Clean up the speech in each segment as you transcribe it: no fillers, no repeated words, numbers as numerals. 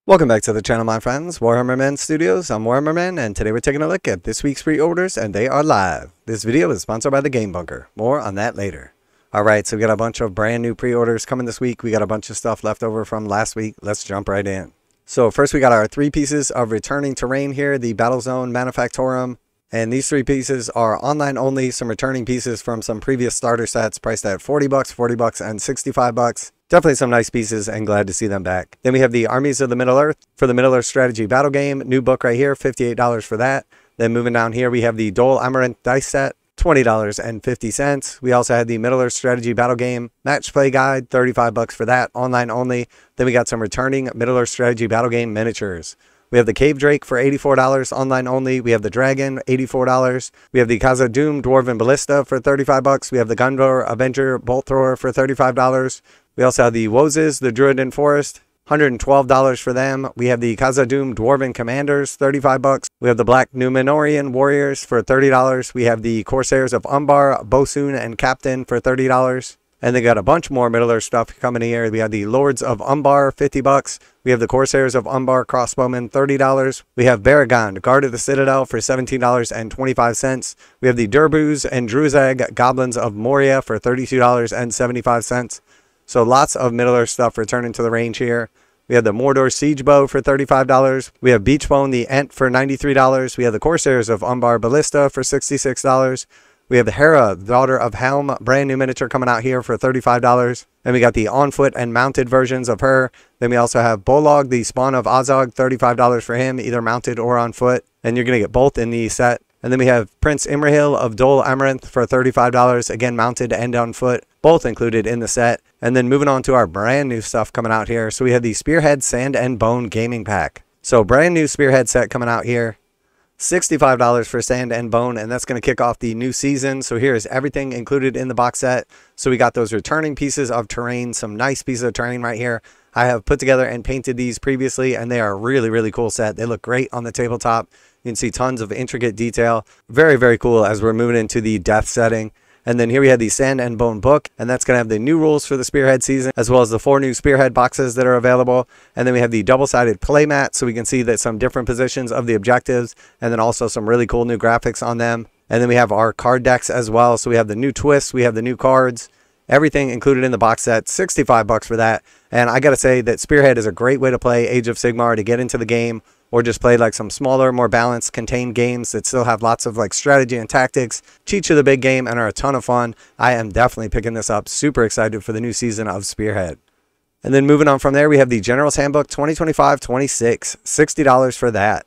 Welcome back to the channel, my friends. Warhammer Man Studios. I'm Warhammer Man, and today we're taking a look at this week's pre-orders, and they are live. This video is sponsored by the Game Bunker. More on that later. Alright, so we got a bunch of brand new pre-orders coming this week. We got a bunch of stuff left over from last week. Let's jump right in. So first we got our 3 pieces of returning terrain here, the Battlezone Manufactorum. And these 3 pieces are online only, some returning pieces from some previous starter sets priced at $40, $40, and $65. Definitely some nice pieces and glad to see them back. Then we have the Armies of the Middle-earth for the Middle-earth strategy battle game. New book right here, $58 for that. Then moving down here, we have the Dole Amaranth dice set, $20.50. We also had the Middle-earth strategy battle game match play guide, $35 for that, online only. Then we got some returning Middle-earth strategy battle game miniatures. We have the Cave Drake for $84, online only. We have the Dragon, $84. We have the Khazad-dûm Dwarven Ballista for $35. We have the Gundor Avenger Bolt Thrower for $35. We also have the Wozes, the Druiden Forest, $112 for them. We have the Khazad-dûm Dwarven Commanders, $35. We have the Black Númenórean Warriors for $30. We have the Corsairs of Umbar, Bosun, and Captain for $30. And they got a bunch more Middle-earth stuff coming here. We have the Lords of Umbar, $50. We have the Corsairs of Umbar Crossbowmen, $30. We have Baragond, Guard of the Citadel for $17.25. We have the Durbus and Druzag Goblins of Moria for $32.75. So lots of Middle-earth stuff returning to the range here. We have the Mordor Siege Bow for $35. We have Beachbone the Ent for $93. We have the Corsairs of Umbar Ballista for $66. We have the Hera, Daughter of Helm, brand new miniature coming out here for $35. And we got the on foot and mounted versions of her. Then we also have Bolog, the Spawn of Azog, $35 for him, either mounted or on foot. And you're going to get both in the set. And then we have Prince Imrahil of Dole Amaranth for $35, again mounted and on foot, both included in the set. And then moving on to our brand new stuff coming out here. So we have the Spearhead Sand and Bone Gaming Pack. So brand new Spearhead set coming out here. $65 for Sand and Bone, and that's going to kick off the new season. So here is everything included in the box set. So we got those returning pieces of terrain, some nice pieces of terrain right here. I have put together and painted these previously, and they are a really, really cool set. They look great on the tabletop. You can see tons of intricate detail. Very, very cool as we're moving into the death setting. And then here we have the Sand and Bone book, and that's going to have the new rules for the Spearhead season, as well as the 4 new Spearhead boxes that are available. And then we have the double-sided playmat, so we can see that some different positions of the objectives, and then also some really cool new graphics on them. And then we have our card decks as well, so we have the new twists, we have the new cards, everything included in the box set, $65 for that. And I got to say that Spearhead is a great way to play Age of Sigmar, to get into the game, or just play like some smaller, more balanced, contained games that still have lots of like strategy and tactics, teach you the big game, and are a ton of fun. I am definitely picking this up. Super excited for the new season of Spearhead. And then moving on from there, we have the General's Handbook 2025-26, $60 for that.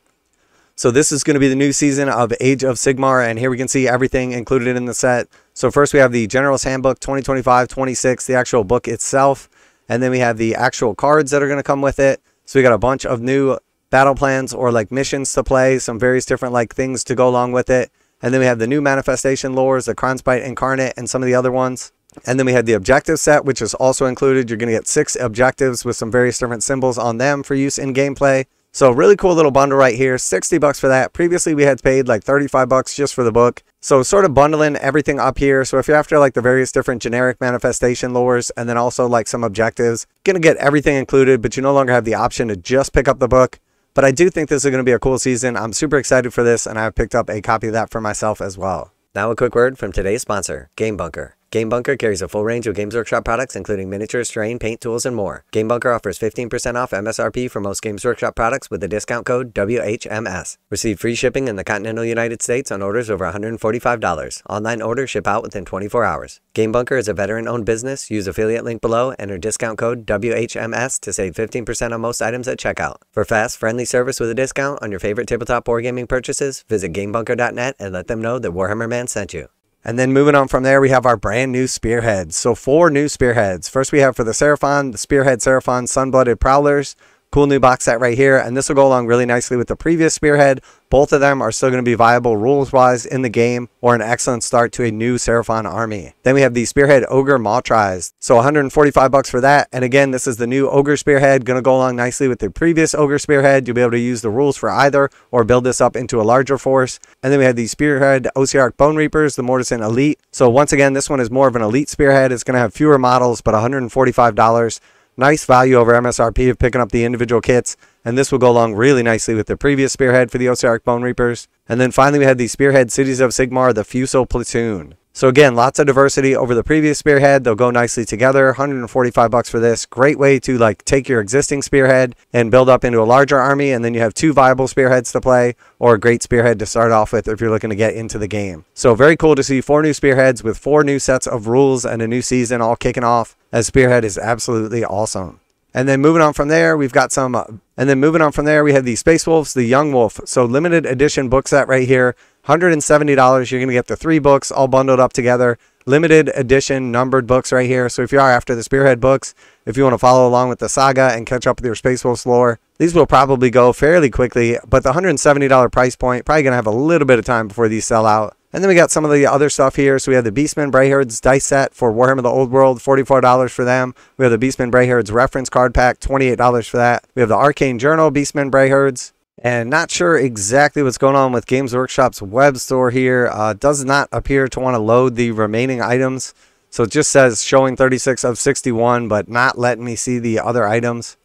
So this is going to be the new season of Age of Sigmar, and here we can see everything included in the set. So first we have the General's Handbook 2025-26, the actual book itself, and then we have the actual cards that are going to come with it. So we got a bunch of new battle plans or like missions to play, some various different like things to go along with it. And then we have the new manifestation lores, the Kronspite Incarnate, and some of the other ones. And then we have the objective set, which is also included. You're going to get 6 objectives with some various different symbols on them for use in gameplay. So really cool little bundle right here, $60 for that. Previously we had paid like $35 just for the book. So sort of bundling everything up here. So if you're after like the various different generic manifestation lores and then also like some objectives, you're going to get everything included, but you no longer have the option to just pick up the book. But I do think this is going to be a cool season. I'm super excited for this, and I've picked up a copy of that for myself as well. Now a quick word from today's sponsor, Game Bunker. Game Bunker carries a full range of Games Workshop products, including miniatures, terrain, paint, tools, and more. Game Bunker offers 15% off MSRP for most Games Workshop products with the discount code WHMS. Receive free shipping in the continental United States on orders over $145. Online orders ship out within 24 hours. Game Bunker is a veteran-owned business. Use affiliate link below, enter discount code WHMS to save 15% on most items at checkout. For fast, friendly service with a discount on your favorite tabletop wargaming purchases, visit GameBunker.net and let them know that Warhammer Man sent you. And then moving on from there, we have our brand new Spearheads. So 4 new Spearheads. First we have for the Seraphon, the Spearhead Seraphon Sunblooded Prowlers. Cool new box set right here, and this will go along really nicely with the previous Spearhead. Both of them are still going to be viable rules-wise in the game, or an excellent start to a new Seraphon army. Then we have the Spearhead Ogre Mautrais, so $145 for that. And again, this is the new Ogre Spearhead, going to go along nicely with the previous Ogre Spearhead. You'll be able to use the rules for either, or build this up into a larger force. And then we have the Spearhead Osiarch Bone Reapers, the Mortisan Elite. So once again, this one is more of an Elite Spearhead. It's going to have fewer models, but $145. Nice value over MSRP of picking up the individual kits. and this will go along really nicely with the previous Spearhead for the Osiark Bone Reapers. And then finally we had the Spearhead Cities of Sigmar, the Fusil-platoon. So again, lots of diversity over the previous Spearhead. They'll go nicely together. $145 for this. Great way to like take your existing Spearhead and build up into a larger army, and then you have 2 viable Spearheads to play, or a great Spearhead to start off with if you're looking to get into the game. So very cool to see 4 new Spearheads with 4 new sets of rules and a new season all kicking off, as Spearhead is absolutely awesome. And then moving on from there, we've got some, we have the Space Wolves, the Young Wolf. So limited edition book set right here, $170. You're going to get the 3 books all bundled up together. Limited edition numbered books right here. So if you are after the Spearhead books, if you want to follow along with the saga and catch up with your Space Wolves lore, these will probably go fairly quickly. But the $170 price point, probably going to have a little bit of time before these sell out. And then we got some of the other stuff here. So we have the Beastmen Brayherds dice set for Warhammer the Old World, $44 for them. We have the Beastmen Brayherds reference card pack, $28 for that. We have the Arcane Journal Beastmen Brayherds. And not sure exactly what's going on with Games Workshop's web store here. Does not appear to want to load the remaining items. So it just says showing 36 of 61, but not letting me see the other items.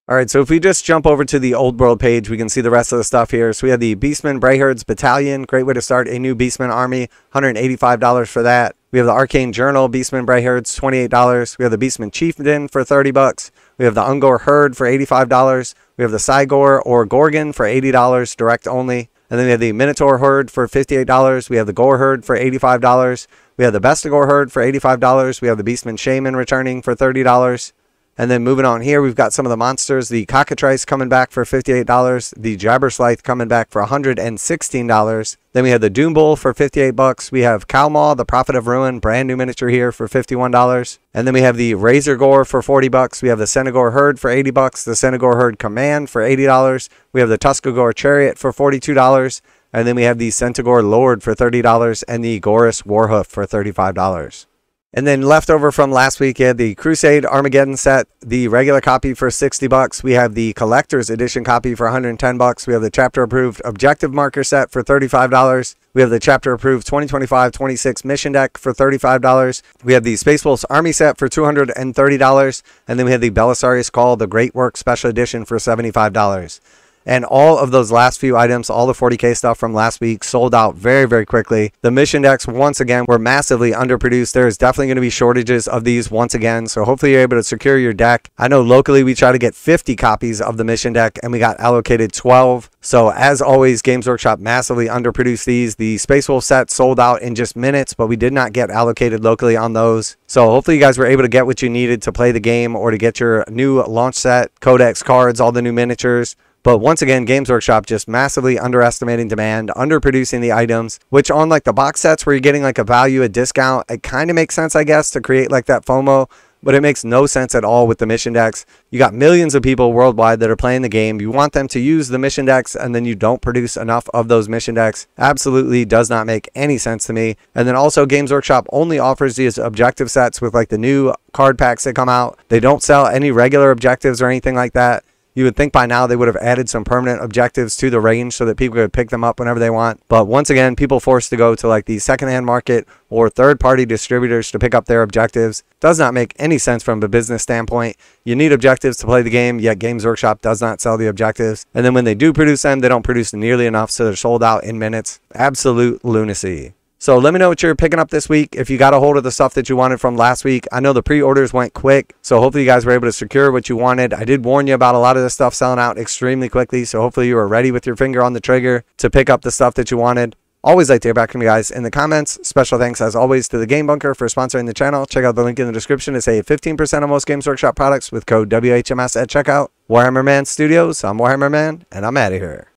Alright, so if we just jump over to the Old World page, we can see the rest of the stuff here. So we have the Beastmen Brayherds Battalion. Great way to start a new Beastmen army. $185 for that. We have the Arcane Journal Beastmen Brayherds, $28. We have the Beastmen Chieftain for $30. We have the Ungor Herd for $85. We have the Cygor or Gorgon for $80, direct only. And then we have the Minotaur Herd for $58. We have the Gore Herd for $85. We have the Bestigor Herd for $85. We have the Beastmen Shaman returning for $30. And then moving on here, we've got some of the monsters. The Cockatrice coming back for $58. The Jabberslythe coming back for $116. Then we have the Doom Bull for $58. We have Kralmaw, the Prophet of Ruin, brand new miniature here for $51. And then we have the Razor Gore for $40. We have the Senegor Herd for $80. The Senegor Herd Command for $80. We have the Tuskagor Chariot for $42. And then we have the Centigor Lord for $30 and the Gorus Warhoof for $35. And then left over from last week, you had the Crusade Armageddon set, the regular copy for $60. We have the Collector's Edition copy for $110. We have the Chapter Approved Objective Marker set for $35. We have the Chapter Approved 2025-26 Mission Deck for $35. We have the Space Wolves Army set for $230. And then we have the Belisarius Call, the Great Work Special Edition for $75. And all of those last few items, all the 40k stuff from last week, sold out very, very quickly. The mission decks, once again, were massively underproduced. There is definitely going to be shortages of these once again. So hopefully you're able to secure your deck. I know locally we try to get 50 copies of the mission deck and we got allocated 12. So as always, Games Workshop massively underproduced these. The Space Wolf set sold out in just minutes, but we did not get allocated locally on those. So hopefully you guys were able to get what you needed to play the game or to get your new launch set, codex cards, all the new miniatures. But once again, Games Workshop just massively underestimating demand, underproducing the items, which on like the box sets where you're getting like a value, a discount, it kind of makes sense, I guess, to create like that FOMO, but it makes no sense at all with the mission decks. You got millions of people worldwide that are playing the game. You want them to use the mission decks and then you don't produce enough of those mission decks. Absolutely does not make any sense to me. And then also Games Workshop only offers these objective sets with like the new card packs that come out. They don't sell any regular objectives or anything like that. You would think by now they would have added some permanent objectives to the range so that people could pick them up whenever they want. But once again, people forced to go to like the secondhand market or third-party distributors to pick up their objectives. Does not make any sense from a business standpoint. You need objectives to play the game, yet Games Workshop does not sell the objectives. And then when they do produce them, they don't produce nearly enough, so they're sold out in minutes. Absolute lunacy. So let me know what you're picking up this week. If you got a hold of the stuff that you wanted from last week, I know the pre-orders went quick, so hopefully you guys were able to secure what you wanted. I did warn you about a lot of this stuff selling out extremely quickly, so hopefully you were ready with your finger on the trigger to pick up the stuff that you wanted. Always like to hear back from you guys in the comments. Special thanks as always to the Game Bunker for sponsoring the channel. Check out the link in the description to save 15% on most Games Workshop products with code WHMS at checkout. Warhammer Man Studios, I'm Warhammer Man, and I'm out of here.